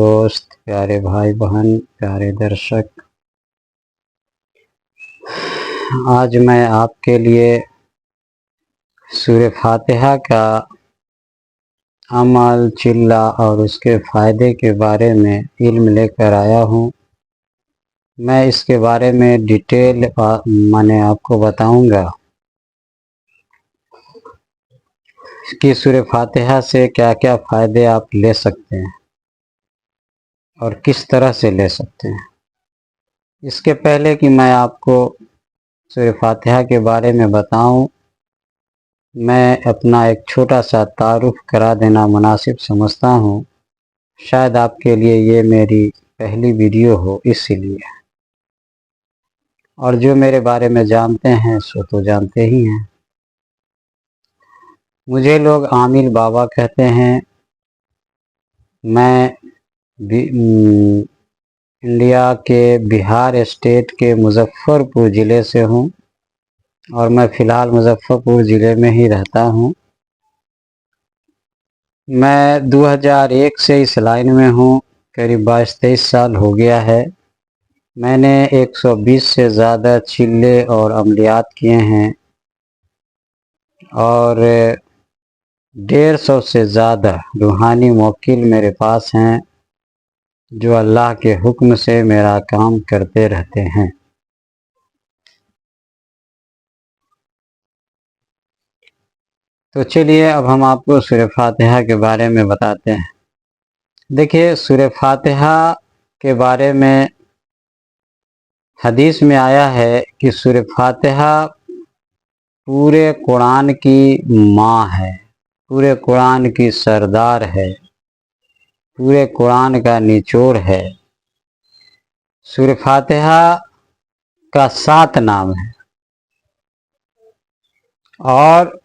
दोस्त, प्यारे भाई बहन, प्यारे दर्शक, आज मैं आपके लिए सूरह फातिहा का अमल, चिल्ला और उसके फ़ायदे के बारे में इल्म लेकर आया हूँ। मैं इसके बारे में डिटेल आपको बताऊँगा कि सूरह फातिहा से क्या क्या फ़ायदे आप ले सकते हैं और किस तरह से ले सकते हैं। इसके पहले कि मैं आपको सूरह फातिहा के बारे में बताऊं, मैं अपना एक छोटा सा तारुफ करा देना मुनासिब समझता हूं। शायद आपके लिए ये मेरी पहली वीडियो हो, इसीलिए। और जो मेरे बारे में जानते हैं सो तो जानते ही हैं। मुझे लोग आमिल बाबा कहते हैं। मैं इंडिया के बिहार स्टेट के मुजफ्फरपुर ज़िले से हूँ और मैं फ़िलहाल मुजफ्फरपुर ज़िले में ही रहता हूँ। मैं 2001 से इस लाइन में हूँ, करीब 22-23 साल हो गया है। मैंने 120 से ज़्यादा चिल्ले और अमलियात किए हैं और 150 से ज़्यादा रूहानी मुवक्किल मेरे पास हैं जो अल्लाह के हुक्म से मेरा काम करते रहते हैं। तो चलिए अब हम आपको सूरह फातिहा के बारे में बताते हैं। देखिए, सूरह फातिहा के बारे में हदीस में आया है कि सूरह फातिहा पूरे कुरान की माँ है, पूरे कुरान की सरदार है, पूरे कुरान का निचोड़ है। सूरह फातिहा का 7 नाम है और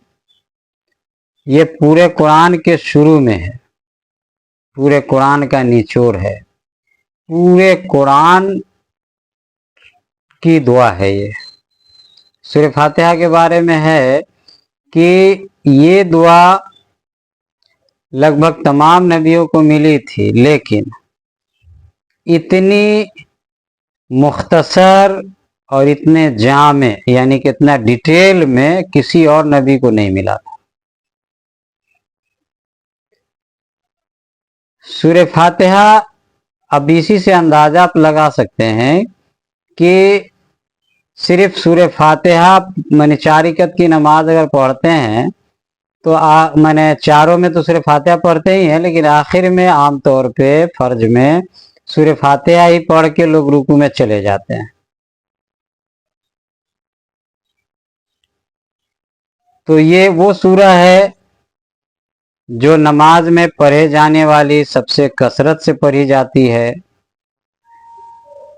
ये पूरे कुरान के शुरू में है, पूरे कुरान का निचोड़ है, पूरे कुरान की दुआ है। ये सूरह फातिहा के बारे में है कि ये दुआ लगभग तमाम नबियों को मिली थी, लेकिन इतनी मुख्तसर और इतने जामे यानी कि इतना डिटेल में किसी और नबी को नहीं मिला था। सूरह फातिहा, अब इसी से अंदाजा आप लगा सकते हैं कि सिर्फ सूरह फातिहा माने 4 रकात की नमाज अगर पढ़ते हैं तो माने चारों में तो सूरह फातिहा पढ़ते ही हैं, लेकिन आखिर में आमतौर पे फर्ज में सूरह फातिहा ही पढ़ के लोग रुकू में चले जाते हैं। तो ये वो सूरह है जो नमाज में पढ़े जाने वाली सबसे कसरत से पढ़ी जाती है।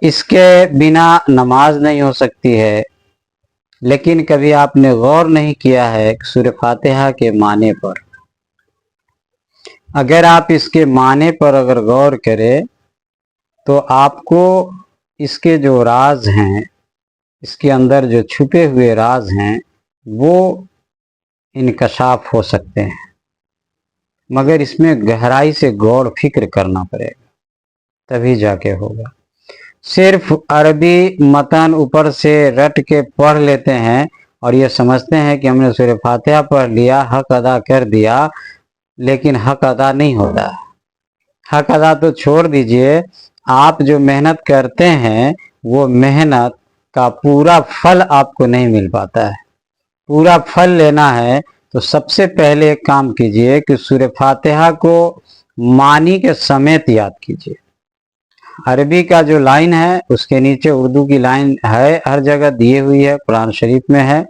इसके बिना नमाज नहीं हो सकती है। लेकिन कभी आपने गौर नहीं किया है कि सूरह फातिहा के माने पर, अगर आप इसके माने पर अगर गौर करें तो आपको इसके जो राज हैं, इसके अंदर जो छुपे हुए राज हैं, वो इनकशाफ हो सकते हैं, मगर इसमें गहराई से गौर फिक्र करना पड़ेगा, तभी जाके होगा। सिर्फ अरबी मतन ऊपर से रट के पढ़ लेते हैं और ये समझते हैं कि हमने सूरह फातिहा पढ़ लिया, हक अदा कर दिया, लेकिन हक अदा नहीं होता। हक अदा तो छोड़ दीजिए, आप जो मेहनत करते हैं वो मेहनत का पूरा फल आपको नहीं मिल पाता है। पूरा फल लेना है तो सबसे पहले एक काम कीजिए कि सूरह फातिहा को मानी के समेत याद कीजिए। अरबी का जो लाइन है उसके नीचे उर्दू की लाइन है, हर जगह दी हुई है, कुरान शरीफ में है।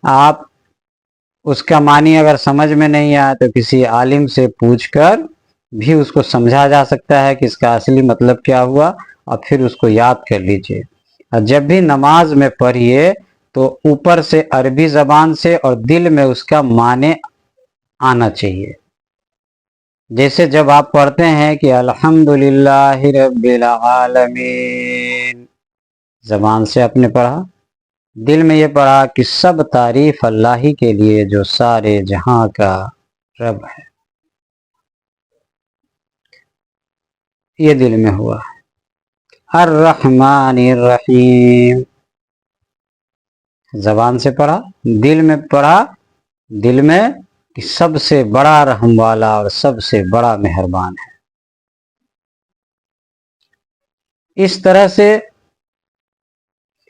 आप उसका मानी अगर समझ में नहीं आया तो किसी आलिम से पूछकर भी उसको समझा जा सकता है कि इसका असली मतलब क्या हुआ, और फिर उसको याद कर लीजिए। और जब भी नमाज में पढ़िए तो ऊपर से अरबी ज़बान से और दिल में उसका माने आना चाहिए। जैसे जब आप पढ़ते हैं कि अल्हम्दुलिल्लाहि रब्बिल आलमीन, ज़बान से आपने पढ़ा, दिल में ये पढ़ा कि सब तारीफ अल्लाह ही के लिए जो सारे जहां का रब है। یہ دل میں ہوا۔ الرحمن الرحیم زبان سے پڑھا، دل میں پڑھا، دل میں کہ سب سے بڑا رحم والا اور سب سے بڑا مہربان ہے۔ اس طرح سے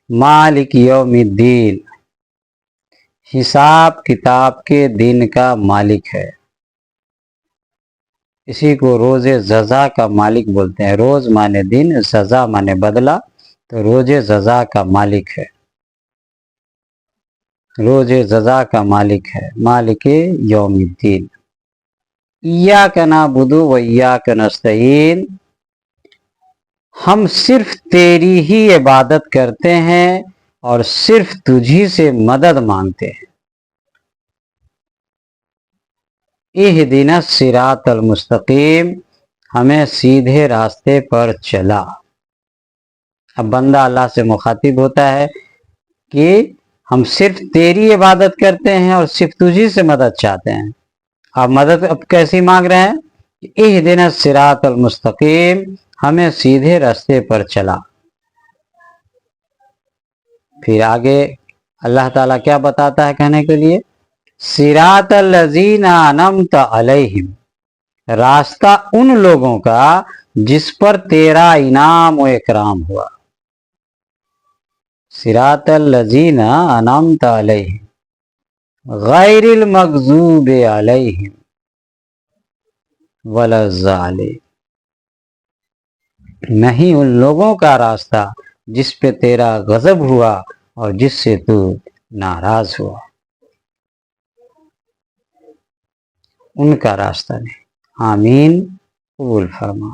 مالک یوم الدین حساب کتاب کے دن کا مالک ہے، اسی کو روز جزا کا مالک بولتے ہیں۔ روز مانے دن، جزا مانے بدلہ، تو روز جزا کا مالک ہے، روز جزا کا مالک ہے، مالک یوم الدین۔ ایاک نعبد و ایاک نستعین، ہم صرف تیری ہی عبادت کرتے ہیں اور صرف تجھی سے مدد مانگتے ہیں۔ اہدنا الصراط المستقیم، ہمیں سیدھے راستے پر چلا۔ اب بندہ اللہ سے مخاطب ہوتا ہے کہ ہم صرف تیری عبادت کرتے ہیں اور صرف تجھی سے مدد چاہتے ہیں۔ آپ مدد اب کیسی مانگ رہے ہیں؟ اہدنا الصراط المستقیم، ہمیں سیدھے راستے پر چلا۔ پھر آگے اللہ تعالیٰ کیا بتاتا ہے کہنے کے لیے؟ صراط الذین انعمت علیہم، راستہ ان لوگوں کا جس پر تیرا انعام و اکرام ہوا۔ صراط الذین انعمت علیہم غیر المغضوب علیہم ولا الضالین، نہیں ان لوگوں کا راستہ جس پہ تیرا غضب ہوا اور جس سے تو ناراض ہوا، ان کا راستہ نہیں۔ آمین، قبول فرما۔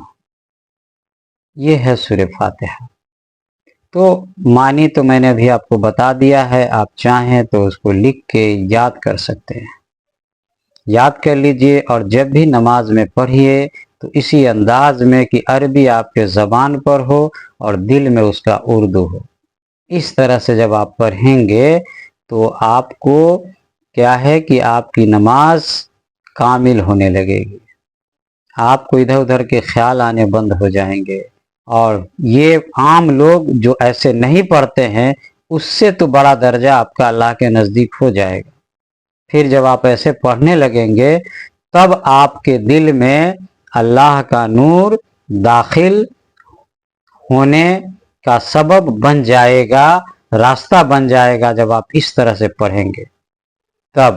یہ ہے سورہ فاتحہ۔ تو معنی تو میں نے ابھی آپ کو بتا دیا ہے، آپ چاہیں تو اس کو لکھ کے یاد کر سکتے ہیں، یاد کر لیجئے، اور جب بھی نماز میں پڑھیے تو اسی انداز میں کہ عربی آپ کے زبان پر ہو اور دل میں اس کا اردو ہو۔ اس طرح سے جب آپ پڑھیں گے تو آپ کو کیا ہے کہ آپ کی نماز کامل ہونے لگے گی، آپ کو ادھر ادھر کے خیال آنے بند ہو جائیں گے، اور یہ عام لوگ جو ایسے نہیں پڑھتے ہیں اس سے تو بڑا درجہ آپ کا اللہ کے نزدیک ہو جائے گا۔ پھر جب آپ ایسے پڑھنے لگیں گے تب آپ کے دل میں اللہ کا نور داخل ہونے کا سبب بن جائے گا، راستہ بن جائے گا جب آپ اس طرح سے پڑھیں گے تب۔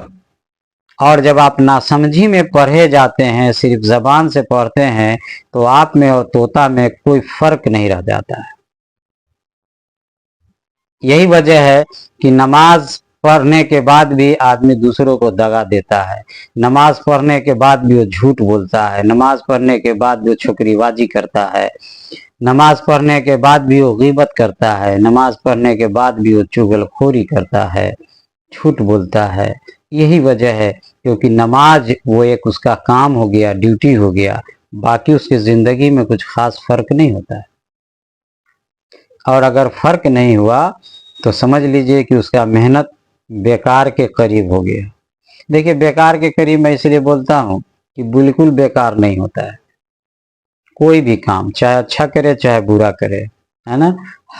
اور جب آپ ناسمجھی میں پڑھے جاتے ہیں، صرف زبان سے پڑھتے ہیں، تو آپ میں اور طوطا میں کوئی فرق نہیں رہ جاتا ہے۔ یہی وجہ ہے کہ نماز پڑھنے کے بعد بھی آدمی دوسروں کو دغا دیتا ہے، نماز پڑھنے کے بعد بھی وہ جھوٹ بولتا ہے، نماز پڑھنے کے بعد بھی وہ چھکری بازی کرتا ہے، نماز پڑھنے کے بعد بھی وہ غیبت کرتا ہے، نماز پڑھنے کے بعد بھی وہ چغل خوری کرتا ہے، جھوٹ بولتا ہے۔ یہی وجہ ہے کیونکہ نماز وہ ایک اس کا کام ہو گیا، ڈیوٹی ہو گیا، باقی اس کی زندگی میں کچھ خاص فرق نہیں ہوتا ہے۔ اور اگر فرق نہیں ہوا تو سمجھ لیجئے کہ اس کا محنت بیکار کے قریب ہو گیا۔ دیکھیے بیکار کے قریب میں اس لیے بولتا ہوں کہ بالکل بیکار نہیں ہوتا ہے کوئی بھی کام، چاہے اچھا کرے چاہے برا کرے، ہے نا،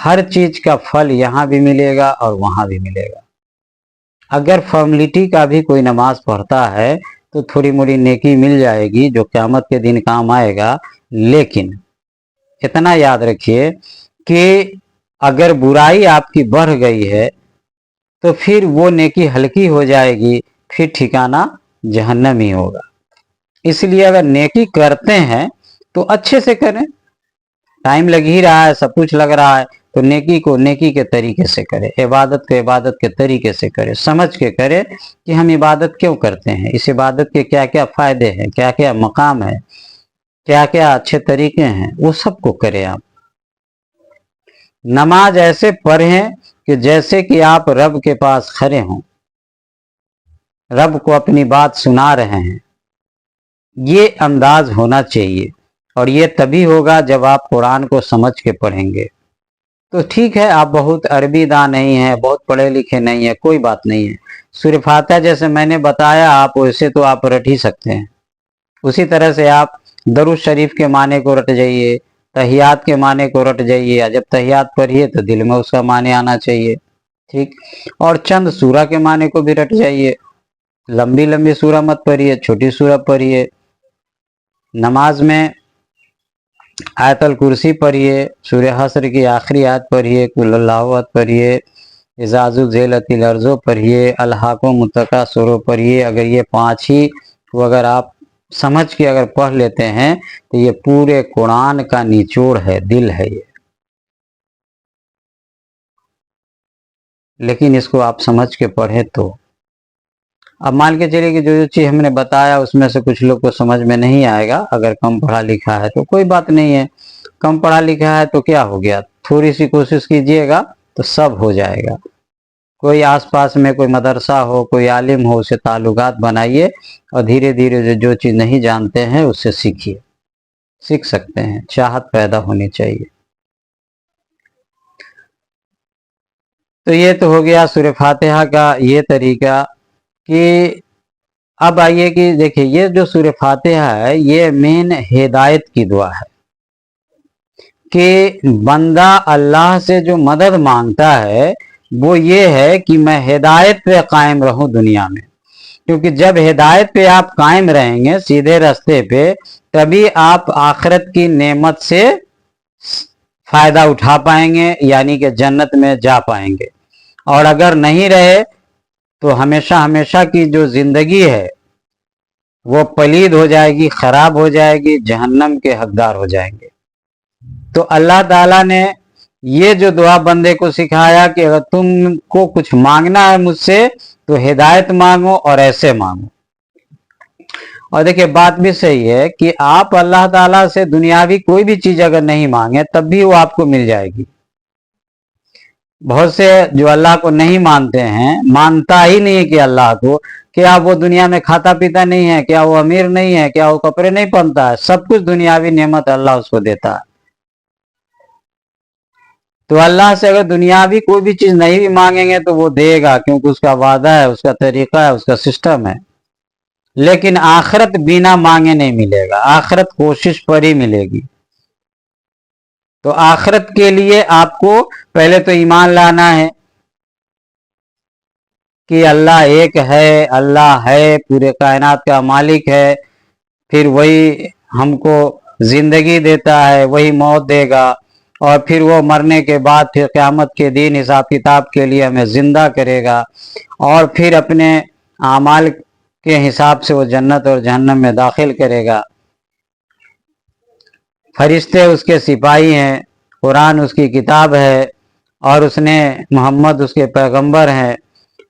ہر چیز کا پھل یہاں بھی ملے گا اور وہاں بھی ملے گا۔ اگر فارمیلٹی کا بھی کوئی نماز پڑھتا ہے تو تھوڑی موڑی نیکی مل جائے گی جو قیامت کے دن کام آئے گا، لیکن اتنا یاد رکھیے کہ اگر برائی آپ کی بڑھ گئی ہے تو پھر وہ نیکی ہلکی ہو جائے گی، پھر ٹھکانہ جہنم ہی ہوگا۔ اس لیے اگر نیکی کرتے ہیں تو اچھے سے کریں، ٹائم لگ ہی رہا ہے، سب کچھ لگ رہا ہے، تو نیکی کو نیکی کے طریقے سے کرے، عبادت کو عبادت کے طریقے سے کرے، سمجھ کے کرے کہ ہم عبادت کیوں کرتے ہیں، اس عبادت کے کیا کیا فائدے ہیں، کیا کیا مقام ہے، کیا کیا اچھے طریقے ہیں، وہ سب کو کرے۔ آپ نماز ایسے پڑھیں کہ جیسے کہ آپ رب کے پاس کھڑے ہوں، رب کو اپنی بات سنا رہے ہیں، یہ انداز ہونا چاہیے۔ اور یہ تبھی ہوگا جب آپ قرآن کو سمجھ کے پڑھیں گے۔ تو ٹھیک ہے آپ بہت عربی داں نہیں ہیں، بہت پڑھے لکھے نہیں ہیں، کوئی بات نہیں ہے، سورہ فاتحہ جیسے میں نے بتایا آپ ویسے تو آپ رٹ ہی سکتے ہیں، اسی طرح سے آپ درود شریف کے معنی کو رٹ جائیے، तहियात के माने को रट जाइए, जब तहियात पढ़िए तो दिल में उसका माने आना चाहिए, ठीक। और चंद सूरा के माने को भी रट जाइए, लंबी लंबी सूरा मत पढ़िए, छोटी सूरा पढ़िए। नमाज में आयतल कुर्सी पढ़िए, सूर्य हस्र की आखिरी आयत पढ़िए, कुल अल्लाहु अहद पढ़िए, इज़ाज़ु ज़ेलतिल अर्ज़ो पढ़िए, अलहाको मुत्तकासुर पढ़िए। अगर ये 5 ही को अगर आप समझ के अगर पढ़ लेते हैं तो ये पूरे कुरान का निचोड़ है, दिल है ये। लेकिन इसको आप समझ के पढ़े तो। अब मान के चलिए कि जो जो चीज़ हमने बताया उसमें से कुछ लोग को समझ में नहीं आएगा, अगर कम पढ़ा लिखा है तो कोई बात नहीं है, कम पढ़ा लिखा है तो क्या हो गया, थोड़ी सी कोशिश कीजिएगा तो सब हो जाएगा। कोई आसपास में कोई मदरसा हो, कोई आलिम हो, उससे ताल्लुकात बनाइए और धीरे धीरे जो चीज़ नहीं जानते हैं उससे सीखिए, सीख सकते हैं, चाहत पैदा होनी चाहिए। तो ये तो हो गया सूरह फातिहा का ये तरीका। कि अब आइए कि देखिए ये जो सूरह फातिहा है ये मेन हिदायत की दुआ है कि बंदा अल्लाह से जो मदद मांगता है वो ये है कि मैं हिदायत पे कायम रहूं दुनिया में, क्योंकि जब हिदायत पे आप कायम रहेंगे सीधे रास्ते पे, तभी आप आखिरत की नेमत से फायदा उठा पाएंगे, यानी कि जन्नत में जा पाएंगे। और अगर नहीं रहे तो हमेशा हमेशा की जो जिंदगी है वो पलीद हो जाएगी, खराब हो जाएगी, जहन्नम के हकदार हो जाएंगे। तो अल्लाह ताला ने ये जो दुआ बंदे को सिखाया कि अगर तुमको कुछ मांगना है मुझसे तो हिदायत मांगो और ऐसे मांगो। और देखिए बात भी सही है कि आप अल्लाह ताला से दुनियावी कोई भी चीज अगर नहीं मांगे तब भी वो आपको मिल जाएगी। बहुत से जो अल्लाह को नहीं मानते हैं, मानता ही नहीं है कि अल्लाह को, क्या वो दुनिया में खाता पीता नहीं है, क्या वो अमीर नहीं है, क्या वो कपड़े नहीं पहनता है, सब कुछ दुनियावी नेमत अल्लाह उसको देता है। तो अल्लाह से अगर दुनियावी कोई भी चीज नहीं भी मांगेंगे तो वो देगा, क्योंकि उसका वादा है, उसका तरीका है, उसका सिस्टम है। लेकिन आखिरत बिना मांगे नहीं मिलेगा, आखिरत कोशिश पर ही मिलेगी। तो आखिरत के लिए आपको पहले तो ईमान लाना है कि अल्लाह एक है, अल्लाह है, पूरे कायनात का मालिक है, फिर वही हमको जिंदगी देता है, वही मौत देगा, और फिर वो मरने के बाद फिर क़यामत के दिन हिसाब किताब के लिए हमें जिंदा करेगा, और फिर अपने आमाल के हिसाब से वो जन्नत और जहन्नम में दाखिल करेगा। फरिश्ते उसके सिपाही हैं, कुरान उसकी किताब है, और उसने मोहम्मद उसके पैगंबर हैं।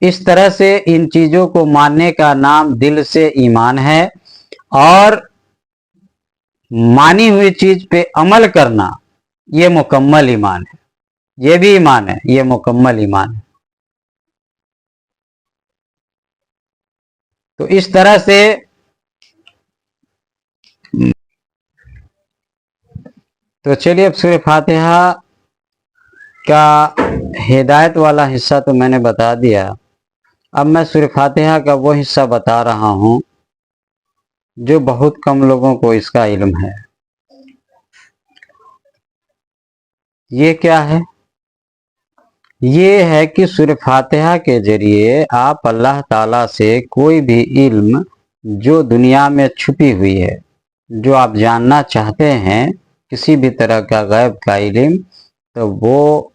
इस तरह से इन चीज़ों को मानने का नाम दिल से ईमान है, और मानी हुई चीज पे अमल करना ये मुकम्मल ईमान है। ये भी ईमान है, ये मुकम्मल ईमान है। तो इस तरह से तो चलिए अब सूरह फातिहा का हिदायत वाला हिस्सा तो मैंने बता दिया। अब मैं सूरह फातिहा का वो हिस्सा बता रहा हूं जो बहुत कम लोगों को इसका इल्म है। ये क्या है? ये है कि सूरह फातिहा के जरिए आप अल्लाह ताला से कोई भी इल्म जो दुनिया में छुपी हुई है, जो आप जानना चाहते हैं, किसी भी तरह का गैब का इल्म, तो वो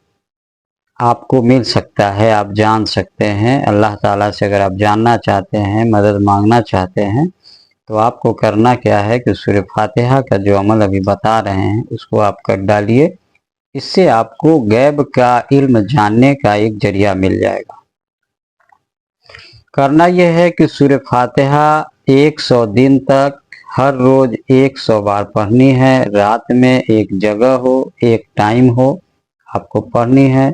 आपको मिल सकता है, आप जान सकते हैं। अल्लाह ताला से अगर आप जानना चाहते हैं, मदद मांगना चाहते हैं, तो आपको करना क्या है कि सूरह फातिहा का जो अमल अभी बता रहे हैं उसको आप कर डालिए। इससे आपको गैब का इल्म जानने का एक जरिया मिल जाएगा। करना यह है कि सूरह फातिहा 100 दिन तक हर रोज 100 बार पढ़नी है। रात में एक जगह हो, एक टाइम हो, आपको पढ़नी है।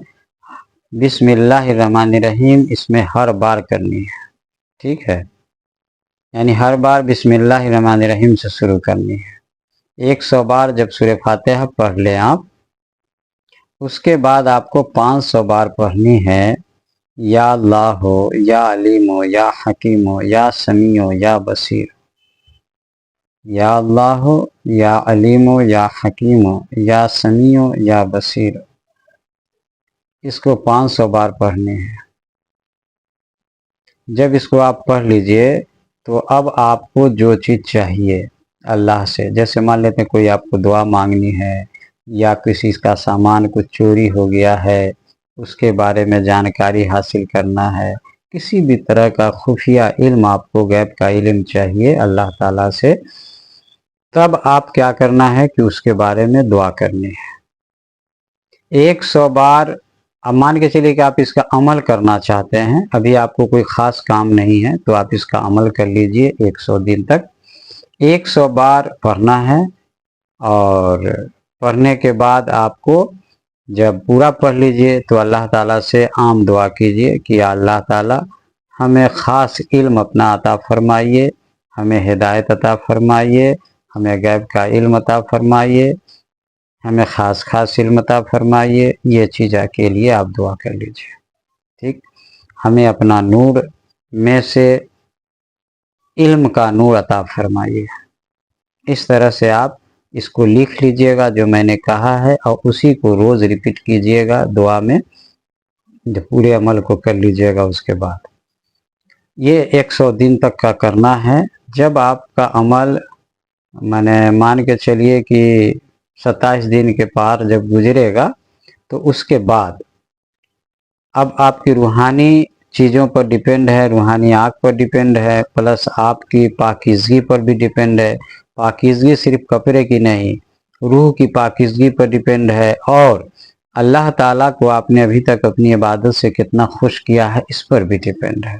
बिस्मिल्लाहिर्रहमानिर्रहीम इसमें हर बार करनी है, ठीक है? यानी हर बार बिस्मिल्लाहिर्रहमानिर्रहीम से शुरू करनी है। 100 बार जब सूरह फातिहा पढ़ लें आप, उसके बाद आपको 500 बार पढ़नी है या अल्लाह हो, या अलीम हो, या हकीम हो, या समी हो, या बसीर। या अल्लाह हो, या अलीमो या हकीमो या समीओ या बसीर, इसको 500 बार पढ़ने हैं। जब इसको आप पढ़ लीजिए तो अब आपको जो चीज़ चाहिए अल्लाह से, जैसे मान लेते हैं कोई आपको दुआ मांगनी है या किसी का सामान कुछ चोरी हो गया है उसके बारे में जानकारी हासिल करना है, किसी भी तरह का खुफिया इल्म आपको गैब का इल्म चाहिए अल्लाह ताला से, तब आप क्या करना है कि उसके बारे में दुआ करनी है 100 बार। अब मान के चलिए कि आप इसका अमल करना चाहते हैं, अभी आपको कोई ख़ास काम नहीं है तो आप इसका अमल कर लीजिए 100 दिन तक। 100 बार पढ़ना है और पढ़ने के बाद आपको जब पूरा पढ़ लीजिए तो अल्लाह ताला से आम दुआ कीजिए कि अल्लाह ताला हमें ख़ास इल्म अपना अता फरमाइए, हमें हिदायत अता फरमाइए, हमें गैब का इल्म अता फरमाइए, हमें ख़ास इल्म अता फरमाइए। ये चीज़ के लिए आप दुआ कर लीजिए। ठीक, हमें अपना नूर में से इल्म का नूर अता फरमाइए। इस तरह से आप इसको लिख लीजिएगा जो मैंने कहा है और उसी को रोज़ रिपीट कीजिएगा दुआ में, जो पूरे अमल को कर लीजिएगा। उसके बाद ये 100 दिन तक का करना है। जब आपका अमल मान के चलिए कि 27 दिन के पार जब गुजरेगा तो उसके बाद अब आपकी रूहानी चीज़ों पर डिपेंड है, रूहानी आँख पर डिपेंड है, प्लस आपकी पाकीज़गी पर भी डिपेंड है। पाकीज़गी सिर्फ कपड़े की नहीं, रूह की पाकीज़गी पर डिपेंड है, और अल्लाह ताला को आपने अभी तक अपनी इबादत से कितना खुश किया है इस पर भी डिपेंड है।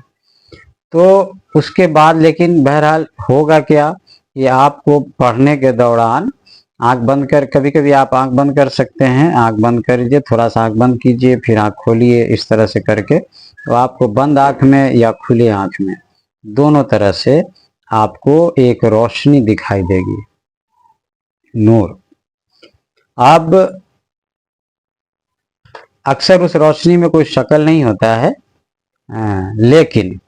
तो उसके बाद लेकिन बहरहाल होगा क्या, ये आपको पढ़ने के दौरान आंख बंद कर, कभी कभी आप आंख बंद कर सकते हैं, आंख बंद कर लीजिए, थोड़ा सा आंख बंद कीजिए फिर आंख खोलिए, इस तरह से करके तो आपको बंद आंख में या खुली आंख में दोनों तरह से आपको एक रोशनी दिखाई देगी, नूर। अब अक्सर उस रोशनी में कोई शक्ल नहीं होता है, लेकिन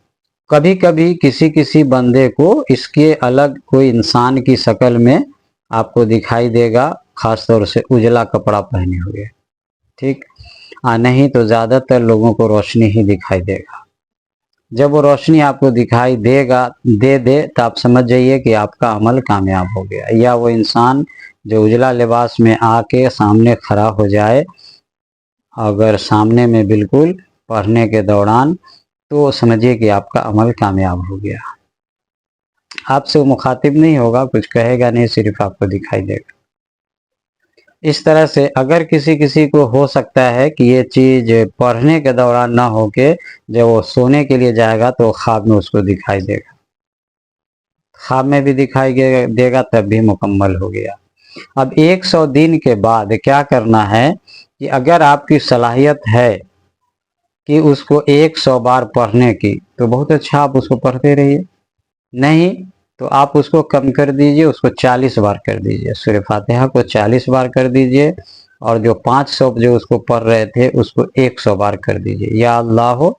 कभी कभी किसी किसी बंदे को इसके अलग कोई इंसान की शक्ल में आपको दिखाई देगा, खास तौर से उजला कपड़ा पहने हुए। ठीक, नहीं तो ज़्यादातर लोगों को रोशनी ही दिखाई देगा। जब वो रोशनी आपको दिखाई देगा दे तो आप समझ जाइए कि आपका अमल कामयाब हो गया। या वो इंसान जो उजला लिबास में आके सामने खड़ा हो जाए, अगर सामने में बिल्कुल पढ़ने के दौरान, तो समझिए कि आपका अमल कामयाब हो गया। आपसे वो मुखातिब नहीं होगा, कुछ कहेगा नहीं, सिर्फ आपको दिखाई देगा। इस तरह से अगर किसी किसी को हो सकता है कि ये चीज़ पढ़ने के दौरान ना हो के जब वो सोने के लिए जाएगा तो ख्वाब में उसको दिखाई देगा, ख्वाब में भी दिखाई देगा, तब भी मुकम्मल हो गया। अब 100 दिन के बाद क्या करना है कि अगर आपकी सलाहियत है कि उसको 100 बार पढ़ने की तो बहुत अच्छा, आप उसको पढ़ते रहिए। नहीं तो आप उसको कम कर दीजिए, उसको 40 बार कर दीजिए, सूरह फातिहा को 40 बार कर दीजिए, और जो 500 जो उसको पढ़ रहे थे उसको 100 बार कर दीजिए। या अल्लाह हो,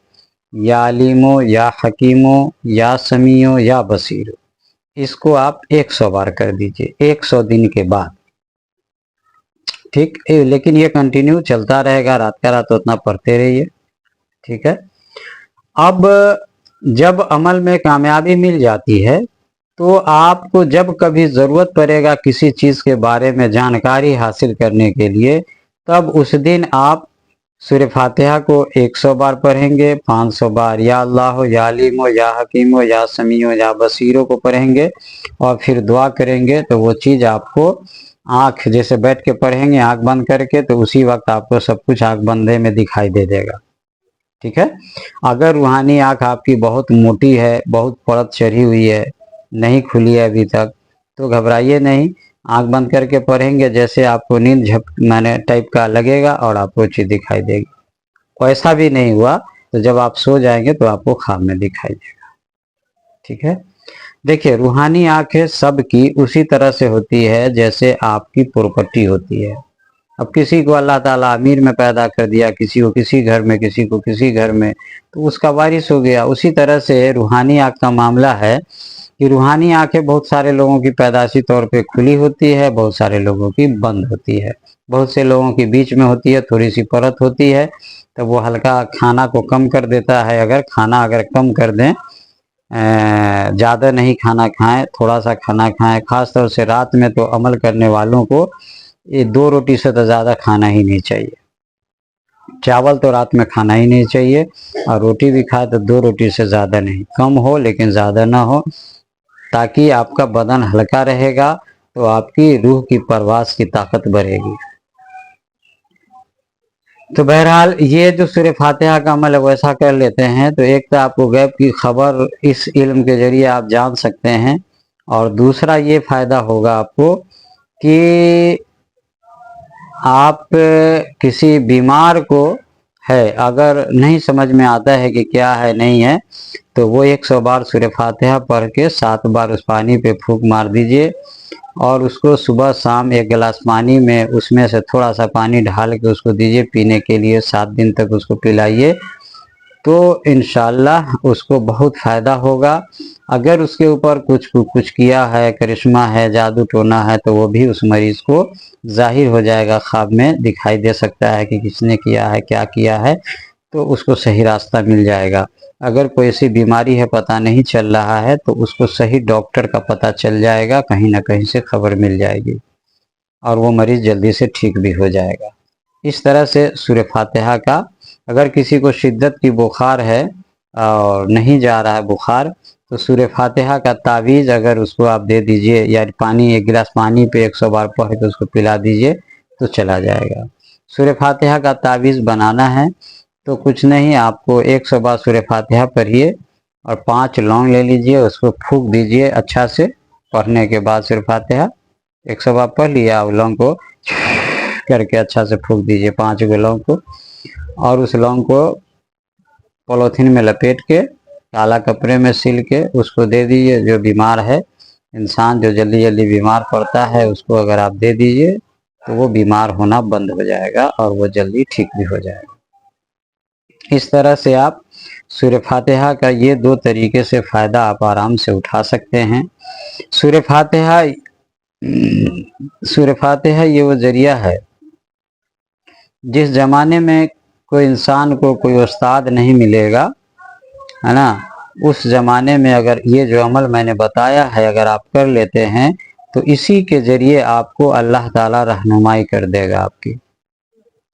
या अलीमो, या हकीमो, या समीओ, या बसीरो, इसको आप 100 बार कर दीजिए 100 दिन के बाद। ठीक, लेकिन ये कंटिन्यू चलता रहेगा, रात का रात उतना पढ़ते रहिए। ठीक है। अब जब अमल में कामयाबी मिल जाती है तो आपको जब कभी ज़रूरत पड़ेगा किसी चीज़ के बारे में जानकारी हासिल करने के लिए, तब उस दिन आप सूरह फातिहा को 100 बार पढ़ेंगे, 500 बार या अल्लाह हो, या अलीमो, या हकीमो, या समीओ, या बसीरो को पढ़ेंगे और फिर दुआ करेंगे। तो वो चीज़ आपको आँख जैसे बैठ के पढ़ेंगे आँख बंद करके, तो उसी वक्त आपको सब कुछ आँख बंदे में दिखाई दे देगा। ठीक है। अगर रूहानी आँख आपकी बहुत मोटी है, बहुत परत चढ़ी हुई है, नहीं खुली है अभी तक, तो घबराइए नहीं, आँख बंद करके पढ़ेंगे, जैसे आपको नींद माने टाइप का लगेगा और आपको चीज़ दिखाई देगी। वैसा भी नहीं हुआ तो जब आप सो जाएंगे तो आपको ख्वाब में दिखाई देगा। ठीक है। देखिए, रूहानी आँखें सबकी उसी तरह से होती है जैसे आपकी प्रॉपर्टी होती है। अब किसी को अल्लाह ताला अमीर में पैदा कर दिया, किसी को किसी घर में, किसी को किसी घर में, तो उसका वारिस हो गया। उसी तरह से रूहानी आँख का मामला है कि रूहानी आंखें बहुत सारे लोगों की पैदाशी तौर पे खुली होती है, बहुत सारे लोगों की बंद होती है, बहुत से लोगों की बीच में होती है, थोड़ी सी परत होती है, तो वो हल्का खाना को कम कर देता है। अगर खाना कम कर दें, ज़्यादा नहीं खाना खाएं, थोड़ा सा खाना खाएं। ख़ास तौर से रात में तो अमल करने वालों को ये 2 रोटी से तो ज़्यादा खाना ही नहीं चाहिए। चावल तो रात में खाना ही नहीं चाहिए, और रोटी भी खाए तो 2 रोटी से ज़्यादा नहीं, कम हो लेकिन ज़्यादा ना हो, ताकि आपका बदन हल्का रहेगा, तो आपकी रूह की परवास की ताकत बढ़ेगी। तो बहरहाल ये जो सूरह फातिहा का अमल है वैसा कर लेते हैं, तो एक तो आपको गैब की खबर इस इल्म के जरिए आप जान सकते हैं, और दूसरा ये फ़ायदा होगा आपको कि आप किसी बीमार को है, अगर नहीं समझ में आता है कि क्या है नहीं है, तो वो 100 बार सूरह फातिहा पढ़ के 7 बार उस पानी पे फूंक मार दीजिए, और उसको सुबह शाम 1 गिलास पानी में उसमें से थोड़ा सा पानी ढाल के उसको दीजिए पीने के लिए। 7 दिन तक उसको पिलाइए, तो इंशाल्लाह उसको बहुत फ़ायदा होगा। अगर उसके ऊपर कुछ किया है, करिश्मा है, जादू टोना है, तो वो भी उस मरीज़ को ज़ाहिर हो जाएगा, ख्वाब में दिखाई दे सकता है कि किसने किया है, क्या किया है, तो उसको सही रास्ता मिल जाएगा। अगर कोई ऐसी बीमारी है पता नहीं चल रहा है, तो उसको सही डॉक्टर का पता चल जाएगा, कहीं ना कहीं से खबर मिल जाएगी, और वो मरीज़ जल्दी से ठीक भी हो जाएगा। इस तरह से सूरह फातिहा का, अगर किसी को शिद्दत की बुखार है और नहीं जा रहा है बुखार, तो सूरह फातिहा का तावीज़ अगर उसको आप दे दीजिए, या पानी 1 गिलास पानी पे 100 बार पढ़ के उसको पिला दीजिए, तो चला जाएगा। सूरह फातिहा का तावीज़ बनाना है तो कुछ नहीं, आपको 100 बार सूरह फातिहा पढ़िए, और 5 लौंग ले लीजिए, उसको फूंक दीजिए अच्छा से। पढ़ने के बाद सूरह फातिहा 100 बार पढ़ लिया, लौंग को करके अच्छा से फूंक दीजिए 5 गो लौंग को, और उस लौंग को पॉलीथीन में लपेट के काला कपड़े में सिल के उसको दे दीजिए। जो बीमार है इंसान, जो जल्दी जल्दी बीमार पड़ता है, उसको अगर आप दे दीजिए तो वो बीमार होना बंद हो जाएगा, और वो जल्दी ठीक भी हो जाएगा। इस तरह से आप सूरह फातिहा का ये 2 तरीके से फ़ायदा आप आराम से उठा सकते हैं। सूरह फातिहा ये वो ज़रिया है, जिस ज़माने में कोई इंसान को कोई उस्ताद नहीं मिलेगा, है ना, उस ज़माने में अगर ये जो अमल मैंने बताया है अगर आप कर लेते हैं, तो इसी के ज़रिए आपको अल्लाह ताला रहनुमाई कर देगा आपकी।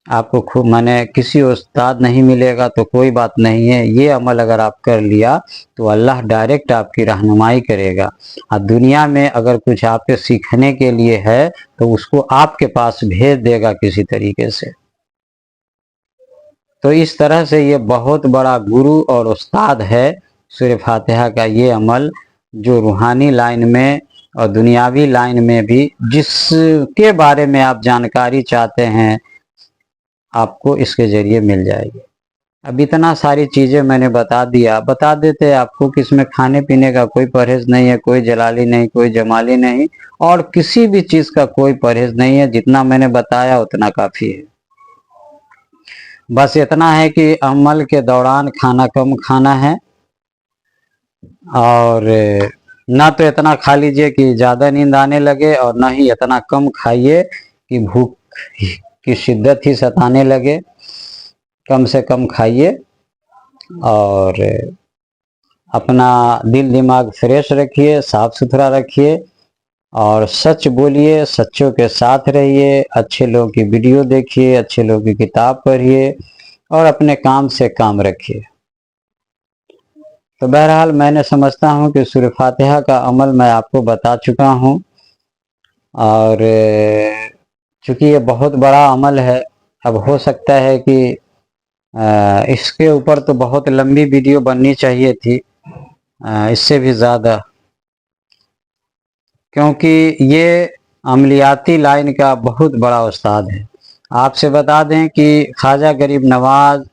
आपको खूब, माने किसी उस्ताद नहीं मिलेगा तो कोई बात नहीं है, ये अमल अगर आप कर लिया तो अल्लाह डायरेक्ट आपकी रहनुमाई करेगा। और दुनिया में अगर कुछ आपके सीखने के लिए है तो उसको आपके पास भेज देगा किसी तरीके से। तो इस तरह से ये बहुत बड़ा गुरु और उस्ताद है सूरह फातिहा का ये अमल, जो रूहानी लाइन में और दुनियावी लाइन में भी जिसके बारे में आप जानकारी चाहते हैं, आपको इसके ज़रिए मिल जाएगी। अब इतना सारी चीज़ें मैंने बता देते आपको कि इसमें खाने पीने का कोई परहेज़ नहीं है, कोई जलाली नहीं, कोई जमाली नहीं, और किसी भी चीज़ का कोई परहेज़ नहीं है। जितना मैंने बताया उतना काफ़ी है। बस इतना है कि अमल के दौरान खाना कम खाना है, और ना तो इतना खा लीजिए कि ज़्यादा नींद आने लगे, और ना ही इतना कम खाइए कि भूख की शिद्दत ही सताने लगे। कम से कम खाइए, और अपना दिल दिमाग फ्रेश रखिए, साफ़ सुथरा रखिए, और सच बोलिए, सच्चों के साथ रहिए, अच्छे लोगों की वीडियो देखिए, अच्छे लोगों की किताब पढ़िए, और अपने काम से काम रखिए। तो बहरहाल मैंने समझता हूँ कि सूरह फातिहा का अमल मैं आपको बता चुका हूँ, और चूँकि ये बहुत बड़ा अमल है, अब हो सकता है कि इसके ऊपर तो बहुत लंबी वीडियो बननी चाहिए थी, इससे भी ज़्यादा, क्योंकि ये अमलियाती लाइन का बहुत बड़ा उस्ताद है। आपसे बता दें कि ख्वाजा गरीब नवाज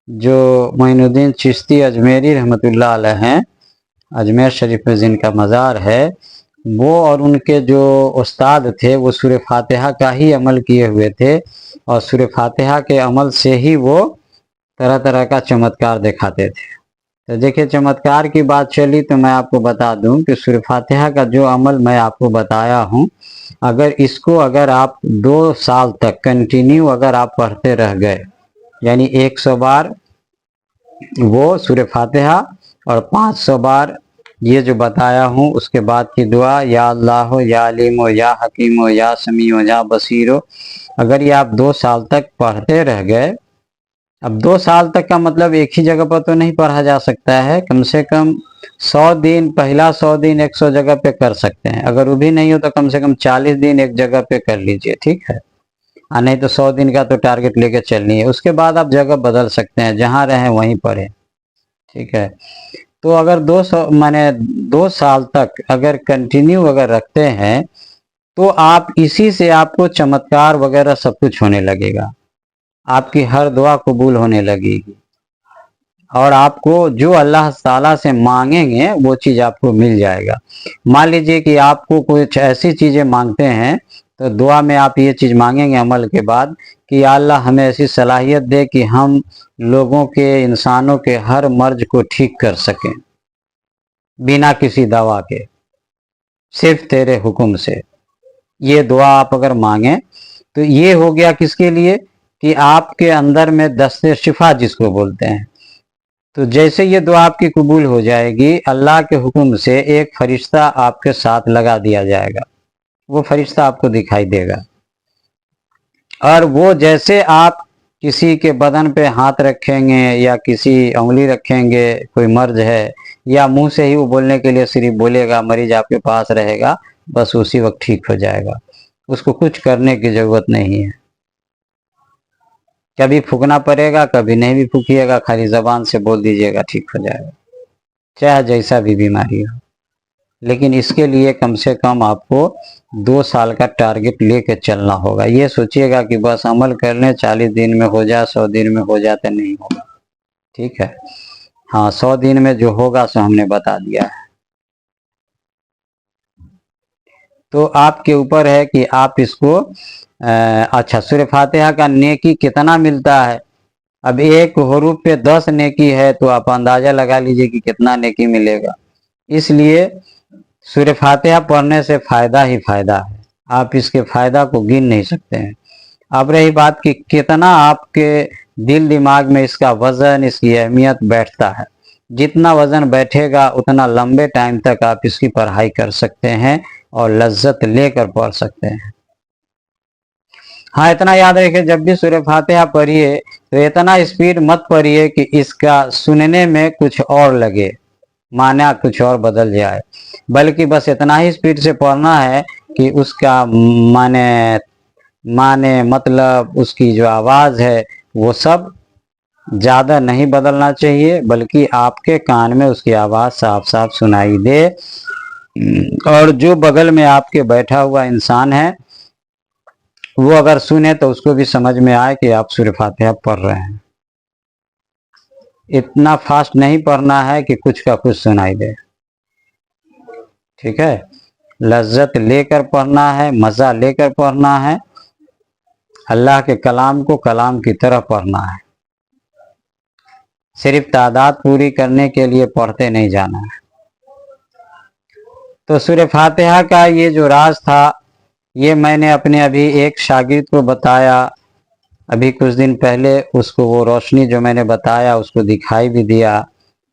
जो मोइनुद्दीन चिश्ती अजमेरी रहमतुल्लाह अलैह हैं, अजमेर शरीफ में जिनका मज़ार है, वो और उनके जो उस्ताद थे वो सूरह फातिहा का ही अमल किए हुए थे, और सूरह फातिहा के अमल से ही वो तरह तरह का चमत्कार दिखाते थे। تو دیکھیے چمتکار کی بات چلی تو میں آپ کو بتا دوں کہ سورہ فاتحہ کا جو عمل میں آپ کو بتایا ہوں، اگر اس کو آپ 2 سال تک کنٹینیو اگر آپ پڑھتے رہ گئے، یعنی 100 بار وہ سورہ فاتحہ اور 500 بار یہ جو بتایا ہوں اس کے بعد کی دعا، یا اللہ ہو، یا علیم ہو، یا حکیم ہو، یا سمیع ہو، یا بصیر ہو، اگر یہ آپ 2 سال تک پڑھتے رہ گئے، اب 2 سال تک کا مطلب ایک ہی جگہ پر تو نہیں پڑھا جا سکتا ہے، کم سے کم 100 دن، پہلا 100 دن 100 جگہ پہ کر سکتے ہیں، اگر وہ بھی نہیں ہو تو کم سے کم 40 دن ایک جگہ پہ کر لیجئے، ٹھیک ہے، نہیں تو 100 دن کا تو ٹارگٹ لے کے چلنی ہے، اس کے بعد آپ جگہ بدل سکتے ہیں، جہاں رہیں وہیں پڑھیں، ٹھیک ہے۔ تو اگر 2 سال تک اگر کنٹینیو اگر رکھتے ہیں تو آپ اسی سے آپ کو چمتکار وغیرہ سب کچھ ہونے لگے گا، آپ کی ہر دعا قبول ہونے لگے گی، اور آپ کو جو اللہ تعالیٰ سے مانگیں گے وہ چیز آپ کو مل جائے گا۔ مان لیجئے کہ آپ کو کچھ ایسی چیزیں مانگتے ہیں تو دعا میں آپ یہ چیز مانگیں گے عمل کے بعد کہ یا اللہ ہمیں ایسی صلاحیت دے کہ ہم لوگوں کے، انسانوں کے ہر مرض کو ٹھیک کر سکیں بنا کسی دوا کے، صرف تیرے حکم سے۔ یہ دعا آپ اگر مانگیں تو یہ ہو گیا کس کے لیے کہ آپ کے اندر میں دست شفا جس کو بولتے ہیں، تو جیسے یہ دعا آپ کی قبول ہو جائے گی، اللہ کے حکم سے ایک فرشتہ آپ کے ساتھ لگا دیا جائے گا، وہ فرشتہ آپ کو دکھائی دے گا، اور وہ جیسے آپ کسی کے بدن پہ ہاتھ رکھیں گے یا کسی انگلی رکھیں گے، کوئی مرض ہے، یا منہ سے ہی وہ بولنے کے لیے صرف بولے گا، مریض آپ کے پاس رہے گا، بس اسی وقت ٹھیک ہو جائے گا، اس کو کچھ کرنے کی ضرورت نہیں ہے، کبھی پھونکنا پڑے گا، کبھی نہیں بھی پھونکیے گا، خالی زبان سے بول دیجئے گا، ٹھیک ہو جائے گا، چاہے جیسا بھی بیماری ہو۔ لیکن اس کے لیے کم سے کم آپ کو 2 سال کا ٹارگٹ لے کے چلنا ہوگا، یہ سوچئے گا کہ بس عمل کر لیں، 40 دن میں ہو جائے، 100 دن میں ہو جاتے نہیں ہوگا، ٹھیک ہے، ہاں 100 دن میں جو ہوگا سو ہم نے بتا دیا ہے۔ تو آپ کے اوپر ہے کہ آپ اس کو اچھا سورہ فاتحہ کا نیکی کتنا ملتا ہے، اب ایک حروف پہ 10 نیکی ہے تو آپ اندازہ لگا لیجئے کہ کتنا نیکی ملے گا، اس لیے سورہ فاتحہ پڑھنے سے فائدہ ہی فائدہ ہے، آپ اس کے فائدہ کو گن نہیں سکتے ہیں۔ اب رہی بات کہ کتنا آپ کے دل دماغ میں اس کا وزن، اس کی اہمیت بیٹھتا ہے، جتنا وزن بیٹھے گا اتنا لمبے ٹائم تک آپ اس کی پڑھائی کر سکتے ہیں اور لذت لے کر پڑھ سکتے ہیں۔ ہاں اتنا یاد رکھیں، جب بھی سورہ فاتحہ پڑھیے تو اتنا اسپیڈ مت پڑھیے کہ اس کا سننے میں کچھ اور لگے، معنی کچھ اور بدل جائے، بلکہ بس اتنا ہی اسپیڈ سے پڑھنا ہے کہ اس کا معنی مطلب اس کی جو آواز ہے وہ سب زیادہ نہیں بدلنا چاہیے، بلکہ آپ کے کان میں اس کی آواز صاف صاف سنائی دے، اور جو بغل میں آپ کے بیٹھا ہوا انسان ہے وہ اگر سنے تو اس کو بھی سمجھ میں آئے کہ آپ سورہ فاتحہ پڑھ رہے ہیں۔ اتنا فاسٹ نہیں پڑھنا ہے کہ کچھ کا کچھ سنائی دے، ٹھیک ہے، لذت لے کر پڑھنا ہے، مزہ لے کر پڑھنا ہے، اللہ کے کلام کو کلام کی طرح پڑھنا ہے، صرف تعداد پوری کرنے کے لیے پڑھتے نہیں جانا ہے۔ تو سورہ فاتحہ کا یہ جو راز تھا، یہ میں نے اپنے ابھی ایک شاگرد کو بتایا، ابھی کچھ دن پہلے اس کو وہ روشنی جو میں نے بتایا اس کو دکھائی بھی دیا،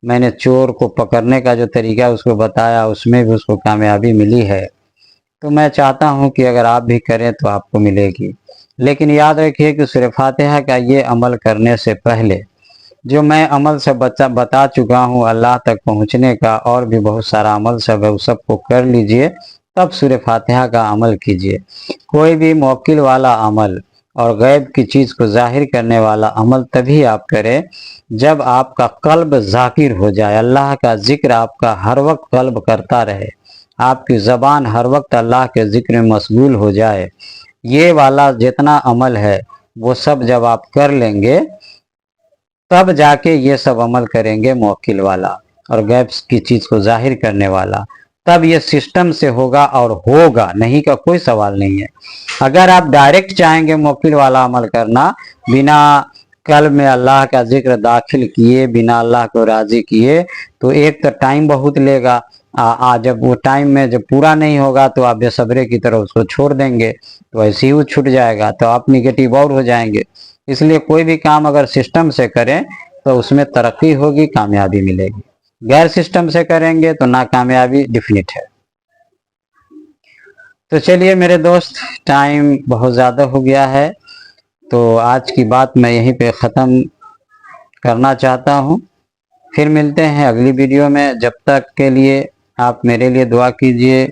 میں نے چور کو پکڑنے کا جو طریقہ اس کو بتایا، اس میں بھی اس کو کامیابی ملی ہے، تو میں چاہتا ہوں کہ اگر آپ بھی کریں تو آپ کو ملے گی۔ لیکن یاد رکھیے کہ سورہ فاتحہ کا یہ عمل کرنے سے پہلے جو میں عمل سے بتا چکا ہوں اللہ تک پہنچنے کا، اور بھی بہت سارا عمل سب ہے، وہ سب کو کر لیجئے، تب سورہ فاتحہ کا عمل کیجئے۔ کوئی بھی موکل والا عمل اور غیب کی چیز کو ظاہر کرنے والا عمل تبھی آپ کریں جب آپ کا قلب ذاکر ہو جائے، اللہ کا ذکر آپ کا ہر وقت قلب کرتا رہے، آپ کی زبان ہر وقت اللہ کے ذکر میں مشغول ہو جائے، یہ والا جتنا عمل ہے وہ سب جب آپ کر لیں گے تب جا کے یہ سب عمل کریں گے موکل والا اور غیب کی چیز کو ظاہر کرنے والا، تب یہ سسٹم سے ہوگا، اور ہوگا، نہیں کا کوئی سوال نہیں ہے۔ اگر آپ ڈائریکٹ چاہیں گے موکل والا عمل کرنا بنا कल्ब में अल्लाह का जिक्र दाखिल किए बिना अल्लाह को राजी किए तो एक तो टाइम बहुत लेगा, जब वो टाइम में जब पूरा नहीं होगा तो आप बेसब्रे की तरह उसको छोड़ देंगे तो ऐसे ही वो छूट जाएगा, तो आप निगेटिव और हो जाएंगे। इसलिए कोई भी काम अगर सिस्टम से करें तो उसमें तरक्की होगी, कामयाबी मिलेगी। गैर सिस्टम से करेंगे तो नाकामयाबी डिफिनिट है। तो चलिए मेरे दोस्त, टाइम बहुत ज़्यादा हो गया है, तो आज की बात मैं यहीं पे ख़त्म करना चाहता हूँ। फिर मिलते हैं अगली वीडियो में। जब तक के लिए आप मेरे लिए दुआ कीजिए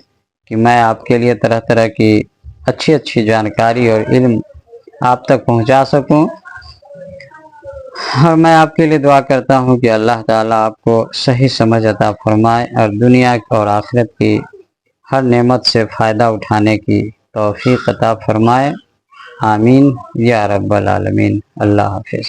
कि मैं आपके लिए तरह तरह की अच्छी अच्छी जानकारी और इल्म आप तक पहुँचा सकूँ। और मैं आपके लिए दुआ करता हूँ कि अल्लाह ताला आपको सही समझ अता फरमाए और दुनिया और आखिरत की हर नेमत से फ़ायदा उठाने की तौफीक अता फरमाए। आमीन या रब्बल आलमीन। अल्लाह हाफिज़।